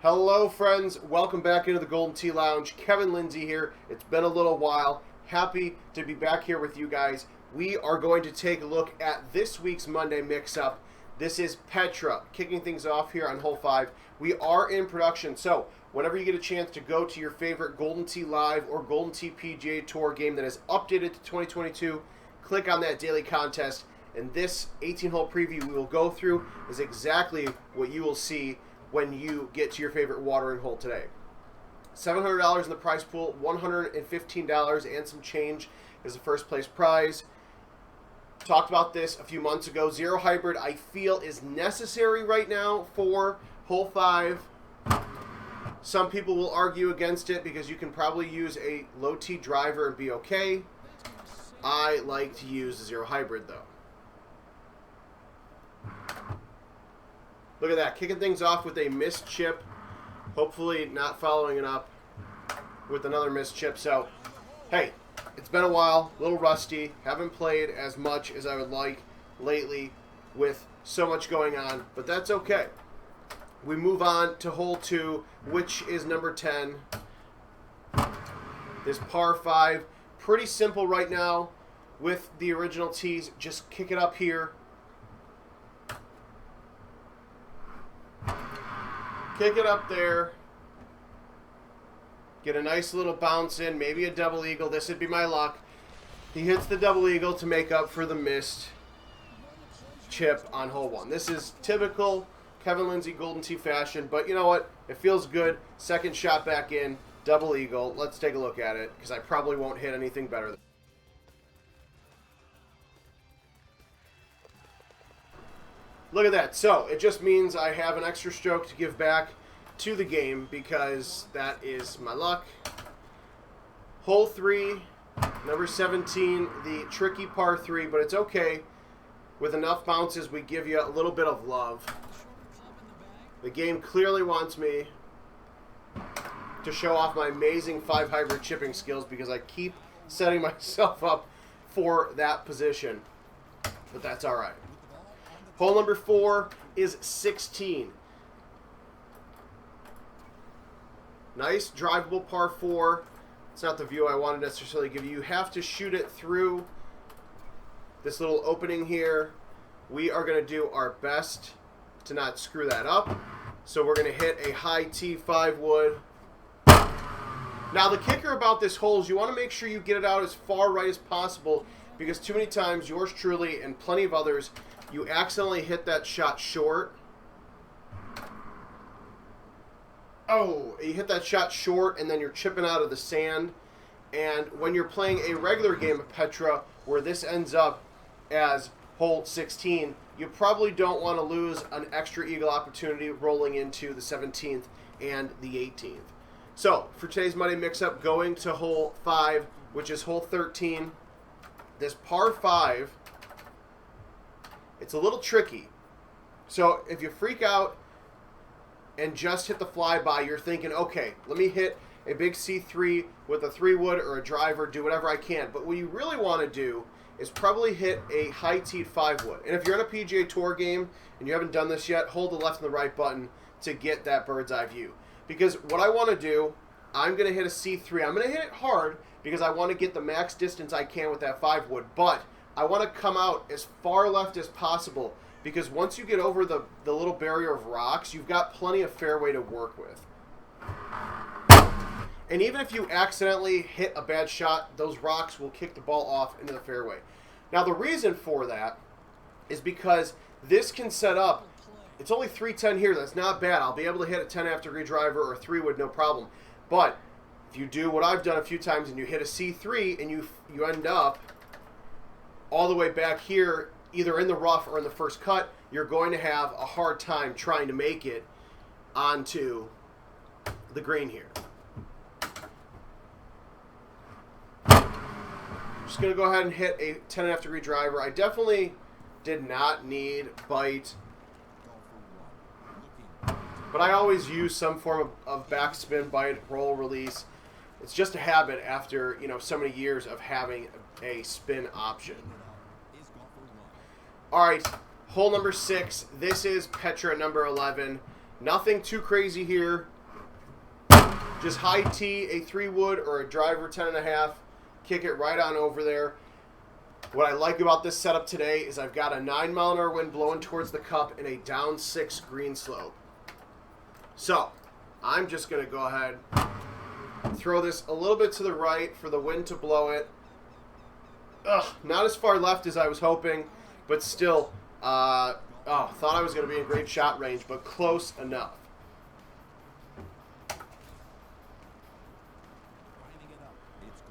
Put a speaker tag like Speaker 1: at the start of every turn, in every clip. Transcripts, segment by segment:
Speaker 1: Hello friends, welcome back into the Golden Tee Lounge. Kevin Lindsay here. It's been a little while. Happy to be back here with you guys. We are going to take a look at this week's Monday Mix-Up. This is Petra kicking things off here on hole 5. We are in production, so whenever you get a chance to go to your favorite Golden Tee Live or Golden Tee PGA Tour game that is updated to 2022, click on that daily contest, and this 18-hole preview we will go through is exactly what you will see when you get to your favorite watering hole today. $700 in the prize pool, $115 and some change is the first place prize. Talked about this a few months ago. Zero hybrid I feel is necessary right now for hole 5. Some people will argue against it because you can probably use a low tee driver and be okay. I like to use the zero hybrid though. Look at that, kicking things off with a missed chip. Hopefully not following it up with another missed chip. So, hey, it's been a while, a little rusty. Haven't played as much as I would like lately with so much going on, but that's okay. We move on to hole 2, which is number 10. This par 5, pretty simple right now with the original tees. Just kick it up here. Kick it up there. Get a nice little bounce in, maybe a double eagle. This would be my luck. He hits the double eagle to make up for the missed chip on hole 1. This is typical Kevin Lindsay Golden Tee fashion, but you know what? It feels good. Second shot back in, double eagle. Let's take a look at it, because I probably won't hit anything better. Look at that. So it just means I have an extra stroke to give back to the game because that is my luck. Hole 3, number 17, the tricky par 3, but it's okay. With enough bounces, we give you a little bit of love. The game clearly wants me to show off my amazing 5 hybrid chipping skills because I keep setting myself up for that position. But that's all right. Hole number 4 is 16. Nice drivable par 4. It's not the view I wanted to necessarily give you. You have to shoot it through this little opening here. We are going to do our best to not screw that up. So we're going to hit a high T5 wood. Now the kicker about this hole is you want to make sure you get it out as far right as possible because too many times, yours truly and plenty of others, you accidentally hit that shot short. Oh, you hit that shot short and then you're chipping out of the sand. And when you're playing a regular game of Petra where this ends up as hole 16, you probably don't want to lose an extra eagle opportunity rolling into the 17th and the 18th. So, for today's Monday Mix-Up, going to hole 5, which is hole 13. This par 5, it's a little tricky. So if you freak out and just hit the flyby, you're thinking, okay, let me hit a big C3 with a 3-wood or a driver, do whatever I can. But what you really want to do is probably hit a high teed 5-wood. And if you're in a PGA Tour game and you haven't done this yet, hold the left and the right button to get that bird's eye view. Because what I want to do, I'm going to hit a C3. I'm going to hit it hard because I want to get the max distance I can with that 5-wood. But I want to come out as far left as possible because once you get over the little barrier of rocks, you've got plenty of fairway to work with. And even if you accidentally hit a bad shot, those rocks will kick the ball off into the fairway. Now the reason for that is because this can set up, it's only 310 here, that's not bad. I'll be able to hit a 10.5 degree driver or a 3-wood, no problem. But if you do what I've done a few times and you hit a C3 and you end up all the way back here, either in the rough or in the first cut, you're going to have a hard time trying to make it onto the green here. Just going to go ahead and hit a 10.5 degree driver. I definitely did not need bite, but I always use some form of backspin, bite, roll, release. It's just a habit after, so many years of having a spin option. All right, hole number 6. This is Petra number 11. Nothing too crazy here. Just high tee, a 3-wood or a driver 10.5. Kick it right on over there. What I like about this setup today is I've got a 9-mile-an-hour wind blowing towards the cup and a down 6 green slope. So, I'm just going to go ahead, throw this a little bit to the right for the wind to blow it. Not as far left as I was hoping, but still, thought I was going to be in great shot range, but close enough.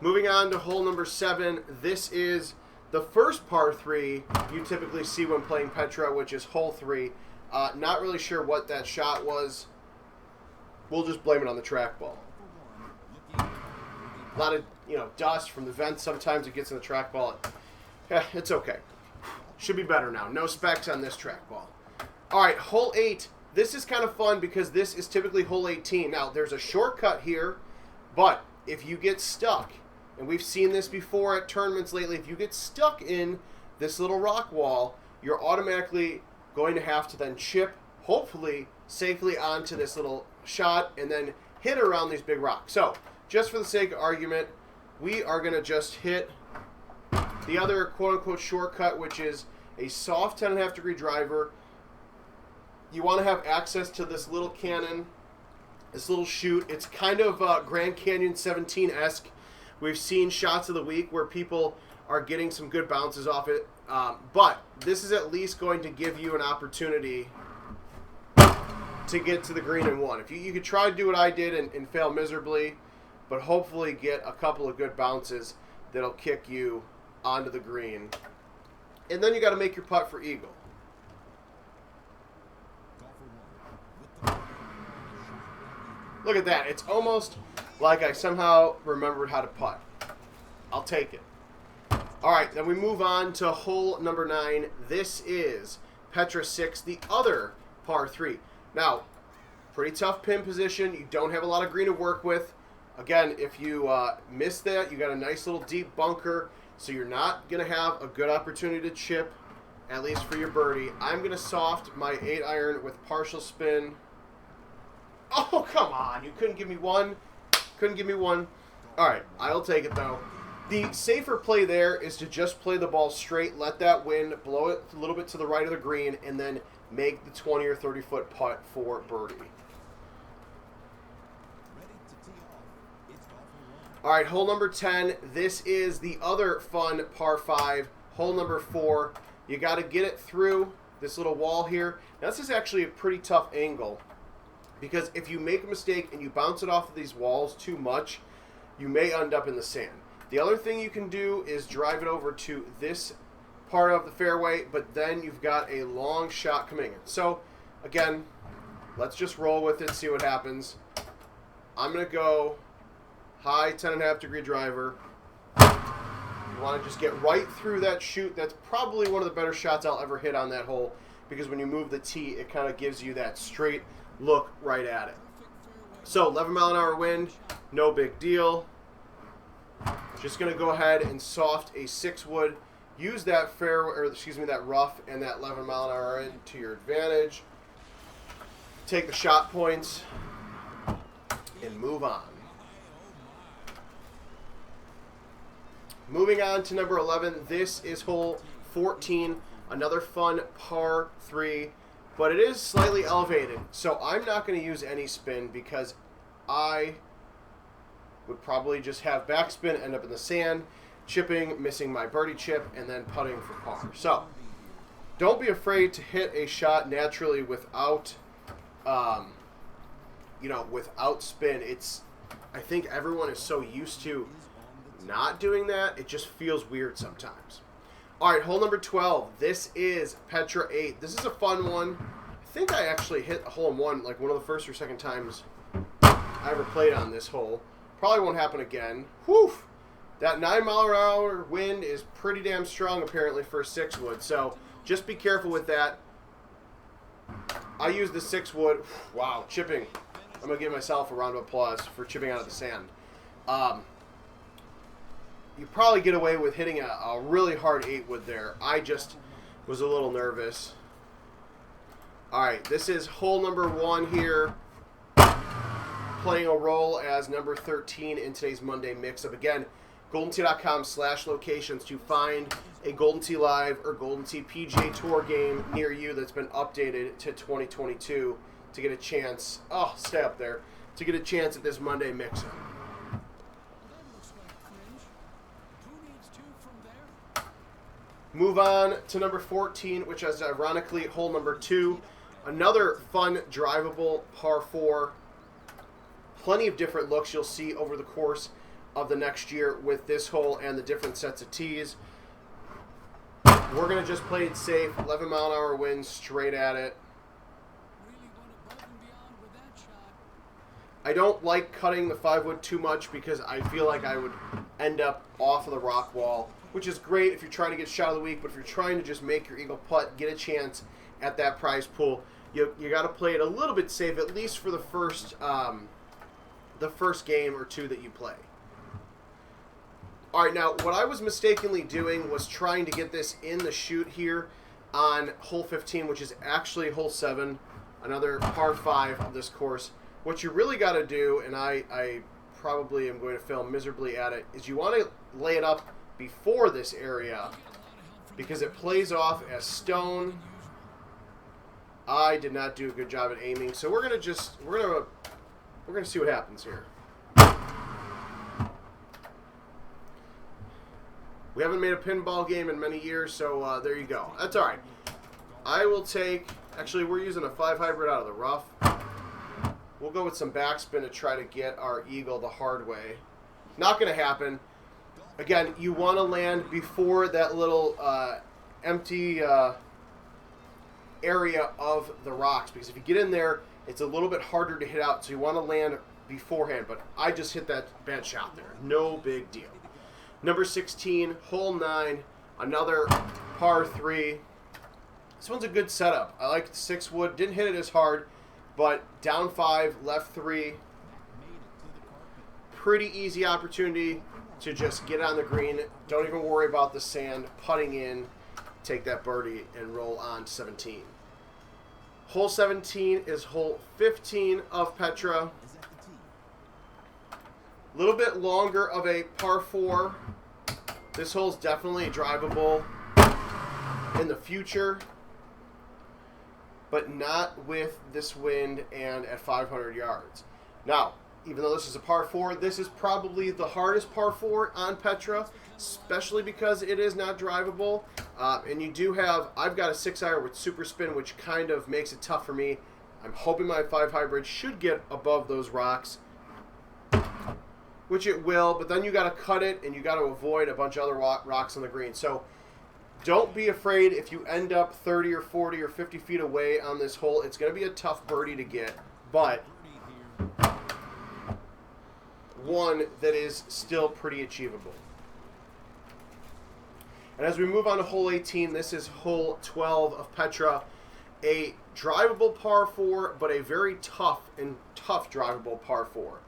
Speaker 1: Moving on to hole number 7. This is the first par 3 you typically see when playing Petra, which is hole 3. Not really sure what that shot was. We'll just blame it on the trackball. A lot of, dust from the vents. Sometimes it gets in the trackball. Yeah, it's okay. Should be better now. No specs on this trackball. All right, hole 8. This is kind of fun because this is typically hole 18. Now, there's a shortcut here, but if you get stuck, and we've seen this before at tournaments lately, if you get stuck in this little rock wall, you're automatically going to have to then chip, hopefully, safely onto this little shot and then hit around these big rocks. So, just for the sake of argument, we are going to just hit the other quote-unquote shortcut, which is a soft 10.5-degree driver. You want to have access to this little cannon, this little chute. It's kind of Grand Canyon 17-esque. We've seen shots of the week where people are getting some good bounces off it. But this is at least going to give you an opportunity to get to the green in one. If you could try to do what I did and fail miserably, but hopefully get a couple of good bounces that'll kick you onto the green. And then you got to make your putt for eagle. Look at that. It's almost like I somehow remembered how to putt. I'll take it. All right, then we move on to hole number 9. This is Petra 6, the other par 3. Now, pretty tough pin position. You don't have a lot of green to work with. Again, if you miss that, you got a nice little deep bunker, so you're not going to have a good opportunity to chip, at least for your birdie. I'm going to soft my 8-iron with partial spin. Oh, come on. You couldn't give me one. Couldn't give me one. All right, I'll take it, though. The safer play there is to just play the ball straight, let that wind blow it a little bit to the right of the green, and then make the 20 or 30-foot putt for birdie. All right, hole number 10. This is the other fun par 5. Hole number 4. You got to get it through this little wall here. Now, this is actually a pretty tough angle because if you make a mistake and you bounce it off of these walls too much, you may end up in the sand. The other thing you can do is drive it over to this part of the fairway, but then you've got a long shot coming in. So, again, let's just roll with it, see what happens. I'm going to go high 10.5-degree driver. You want to just get right through that chute. That's probably one of the better shots I'll ever hit on that hole because when you move the tee, it kind of gives you that straight look right at it. So, 11-mile-an-hour wind, no big deal. Just going to go ahead and soft a 6-wood. Use that that rough and that 11-mile-an-hour wind to your advantage. Take the shot points and move on. Moving on to number 11. This is hole 14, another fun par 3, but it is slightly elevated. So I'm not going to use any spin because I would probably just have backspin, end up in the sand, chipping, missing my birdie chip, and then putting for par. So don't be afraid to hit a shot naturally without, without spin. I think everyone is so used to not doing that, it just feels weird sometimes. All right, hole number 12. This is Petra 8. This is a fun one. I think I actually hit a hole-in-one like one of the first or second times I ever played on this hole. Probably won't happen again. Whew! That 9-mile-an-hour wind is pretty damn strong apparently for a 6-wood, so just be careful with that. I use the 6-wood. Wow, chipping. I'm going to give myself a round of applause for chipping out of the sand. You probably get away with hitting a really hard 8-wood there. I just was a little nervous. All right, this is hole number 1 here, playing a role as number 13 in today's Monday mix-up. Again, GoldenTee.com/locations to find a Golden Tee Live or Golden Tee PGA Tour game near you that's been updated to 2022 to get a chance. Oh, stay up there. To get a chance at this Monday mix-up. Move on to number 14, which is ironically hole number 2. Another fun, drivable par 4. Plenty of different looks you'll see over the course of the next year with this hole and the different sets of tees. We're going to just play it safe. 11-mile-an-hour winds straight at it. I don't like cutting the 5-wood too much because I feel like I would end up off of the rock wall, which is great if you're trying to get shot of the week, but if you're trying to just make your eagle putt, get a chance at that prize pool, you got to play it a little bit safe, at least for the first game or two that you play. All right, now what I was mistakenly doing was trying to get this in the chute here on hole 15, which is actually hole 7, another par 5 of this course. What you really got to do, and I probably am going to fail miserably at it, is you want to lay it up before this area because it plays off as stone. I did not do a good job at aiming, so we're gonna see what happens here. We haven't made a pinball game in many years, so there you go. That's all right. I will take. Actually, we're using a 5 hybrid out of the rough. We'll go with some backspin to try to get our eagle the hard way. Not gonna happen. Again, you want to land before that little empty area of the rocks, because if you get in there, it's a little bit harder to hit out, so you want to land beforehand, but I just hit that bad shot there. No big deal. Number 16, hole 9, another par 3. This one's a good setup. I like 6 wood. Didn't hit it as hard, but down 5, left 3. Pretty easy opportunity to just get on the green. Don't even worry about the sand. Putting in, take that birdie, and roll on to 17. Hole 17 is hole 15 of Petra. A little bit longer of a par 4. This hole's definitely drivable in the future, but not with this wind and at 500 yards. Now, even though this is a par 4, this is probably the hardest par 4 on Petra, especially because it is not drivable. And you do have, I've got a 6-iron with super spin, which kind of makes it tough for me. I'm hoping my 5 hybrid should get above those rocks, which it will, but then you got to cut it and you got to avoid a bunch of other rocks on the green. So don't be afraid if you end up 30 or 40 or 50 feet away on this hole. It's going to be a tough birdie to get, but one that is still pretty achievable. And as we move on to hole 18, this is hole 12 of Petra. A drivable par 4, but a very tough drivable par 4.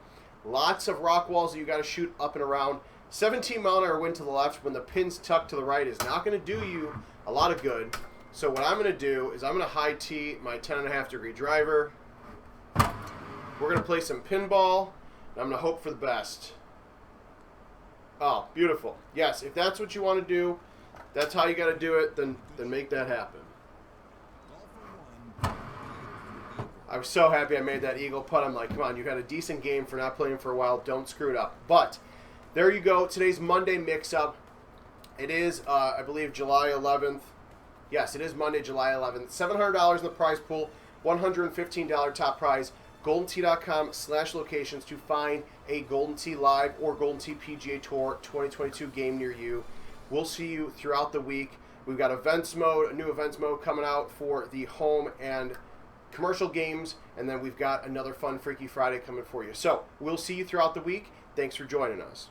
Speaker 1: Lots of rock walls that you got to shoot up and around. 17-mile-an-hour wind to the left when the pin's tucked to the right is not going to do you a lot of good. So what I'm going to do is I'm going to high tee my 10.5-degree driver. We're going to play some pinball. I'm going to hope for the best. Oh, beautiful. Yes, if that's what you want to do, that's how you got to do it, then make that happen. I was so happy I made that eagle putt. I'm like, come on, you had a decent game for not playing for a while. Don't screw it up. But there you go. Today's Monday mix-up. It is, I believe, July 11th. Yes, it is Monday, July 11th. $700 in the prize pool, $115 top prize. GoldenTee.com/locations to find a Golden Tee Live or Golden Tee PGA Tour 2022 game near you. We'll see you throughout the week. We've got events mode, a new events mode coming out for the home and commercial games, and then we've got another fun Freaky Friday coming for you. So we'll see you throughout the week. Thanks for joining us.